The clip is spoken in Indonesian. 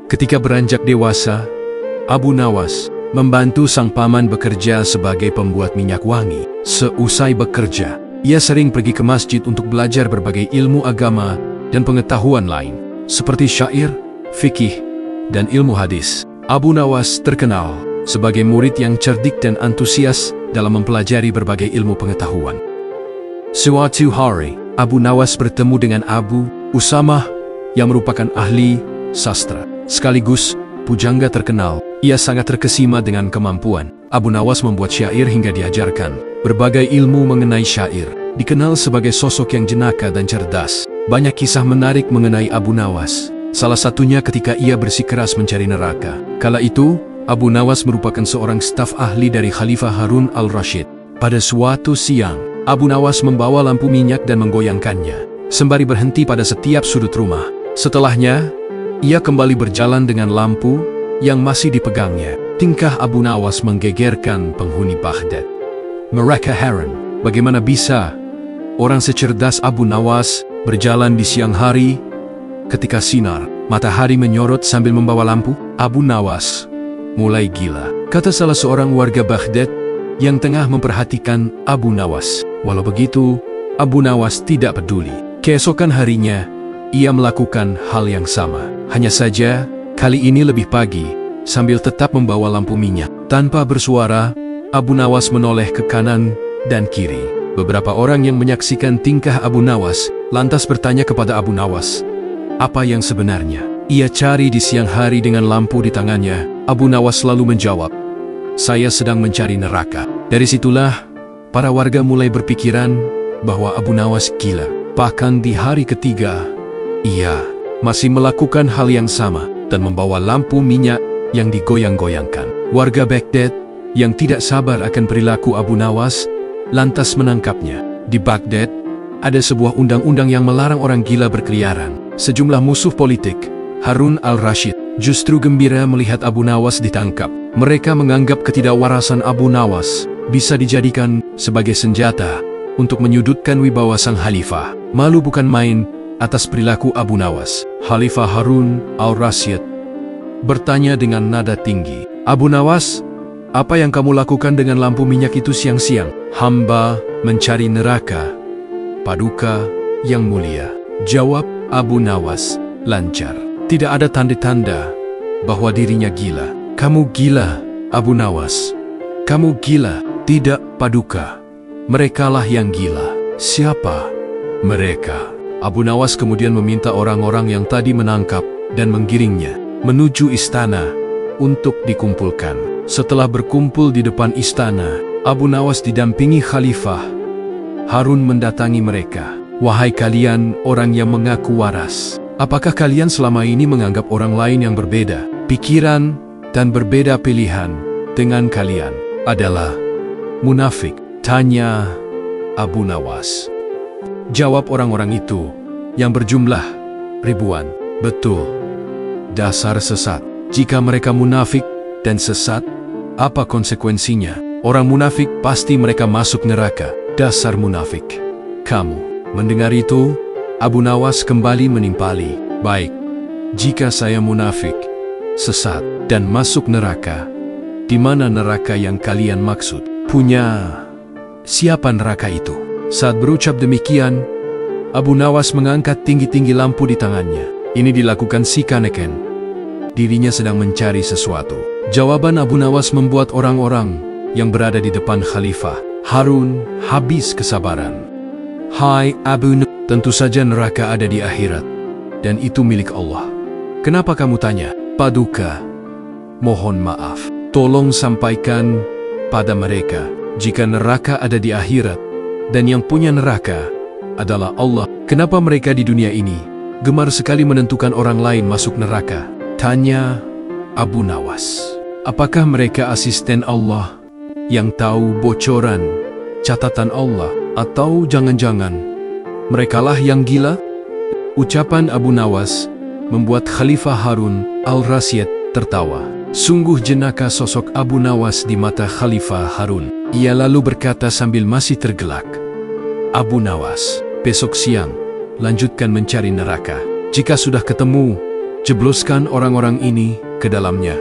Ketika beranjak dewasa, Abu Nawas membantu sang paman bekerja sebagai pembuat minyak wangi. Seusai bekerja, ia sering pergi ke masjid untuk belajar berbagai ilmu agama dan pengetahuan lain, seperti syair, fikih, dan ilmu hadis. Abu Nawas terkenal sebagai murid yang cerdik dan antusias dalam mempelajari berbagai ilmu pengetahuan. Suatu hari, Abu Nawas bertemu dengan Abu Usamah yang merupakan ahli sastra, sekaligus pujangga terkenal. Ia sangat terkesima dengan kemampuan Abu Nawas membuat syair hingga diajarkan berbagai ilmu mengenai syair. Dikenal sebagai sosok yang jenaka dan cerdas. Banyak kisah menarik mengenai Abu Nawas. Salah satunya ketika ia bersikeras mencari neraka. Kala itu, Abu Nawas merupakan seorang staf ahli dari Khalifah Harun al-Rashid. Pada suatu siang, Abu Nawas membawa lampu minyak dan menggoyangkannya, sembari berhenti pada setiap sudut rumah. Setelahnya, ia kembali berjalan dengan lampu yang masih dipegangnya. Tingkah Abu Nawas menggegerkan penghuni Baghdad. Mereka heran, bagaimana bisa orang secerdas Abu Nawas berjalan di siang hari ketika sinar matahari menyorot sambil membawa lampu. Abu Nawas mulai gila, kata salah seorang warga Baghdad yang tengah memperhatikan Abu Nawas. Walau begitu, Abu Nawas tidak peduli. Keesokan harinya, ia melakukan hal yang sama. Hanya saja, kali ini lebih pagi, sambil tetap membawa lampu minyak. Tanpa bersuara, Abu Nawas menoleh ke kanan dan kiri. Beberapa orang yang menyaksikan tingkah Abu Nawas lantas bertanya kepada Abu Nawas, apa yang sebenarnya ia cari di siang hari dengan lampu di tangannya. Abu Nawas selalu menjawab, saya sedang mencari neraka. Dari situlah, para warga mulai berpikiran bahwa Abu Nawas gila. Bahkan di hari ketiga, ia masih melakukan hal yang sama dan membawa lampu minyak yang digoyang-goyangkan. Warga Baghdad yang tidak sabar akan perilaku Abu Nawas lantas menangkapnya. Di Baghdad, ada sebuah undang-undang yang melarang orang gila berkeliaran. Sejumlah musuh politik, Harun al-Rashid, justru gembira melihat Abu Nawas ditangkap. Mereka menganggap ketidakwarasan Abu Nawas bisa dijadikan sebagai senjata untuk menyudutkan wibawa sang khalifah. Malu bukan main atas perilaku Abu Nawas. Khalifah Harun al-Rashid bertanya dengan nada tinggi, Abu Nawas, apa yang kamu lakukan dengan lampu minyak itu siang-siang? Hamba mencari neraka, Paduka yang mulia, jawab Abu Nawas lancar. Tidak ada tanda-tanda bahwa dirinya gila. Kamu gila, Abu Nawas. Kamu gila. Tidak, Paduka. Merekalah yang gila. Siapa mereka? Abu Nawas kemudian meminta orang-orang yang tadi menangkap dan menggiringnya menuju istana untuk dikumpulkan. Setelah berkumpul di depan istana, Abu Nawas didampingi Khalifah Harun mendatangi mereka. Wahai kalian orang yang mengaku waras, apakah kalian selama ini menganggap orang lain yang berbeda pikiran dan berbeda pilihan dengan kalian adalah munafik? Tanya Abu Nawas. Jawab orang-orang itu yang berjumlah ribuan. Betul, dasar sesat. Jika mereka munafik dan sesat, apa konsekuensinya? Orang munafik pasti mereka masuk neraka. Dasar munafik. Kamu. Mendengar itu, Abu Nawas kembali menimpali. Baik, jika saya munafik, sesat, dan masuk neraka, di mana neraka yang kalian maksud? Punya siapa neraka itu? Saat berucap demikian, Abu Nawas mengangkat tinggi-tinggi lampu di tangannya. Ini dilakukan si Kaneken. Dirinya sedang mencari sesuatu. Jawaban Abu Nawas membuat orang-orang yang berada di depan Khalifah Harun habis kesabaran. Hai Abu Nawas, tentu saja neraka ada di akhirat, dan itu milik Allah. Kenapa kamu tanya? Paduka, mohon maaf. Tolong sampaikan pada mereka, jika neraka ada di akhirat, dan yang punya neraka adalah Allah. Kenapa mereka di dunia ini gemar sekali menentukan orang lain masuk neraka? Tanya Abu Nawas. Apakah mereka asisten Allah yang tahu bocoran catatan Allah? Atau jangan-jangan merekalah yang gila? Ucapan Abu Nawas membuat Khalifah Harun al-Rashid tertawa. Sungguh jenaka sosok Abu Nawas di mata Khalifah Harun. Ia lalu berkata sambil masih tergelak, Abu Nawas, besok siang lanjutkan mencari neraka. Jika sudah ketemu, Jebloskan orang-orang ini ke dalamnya.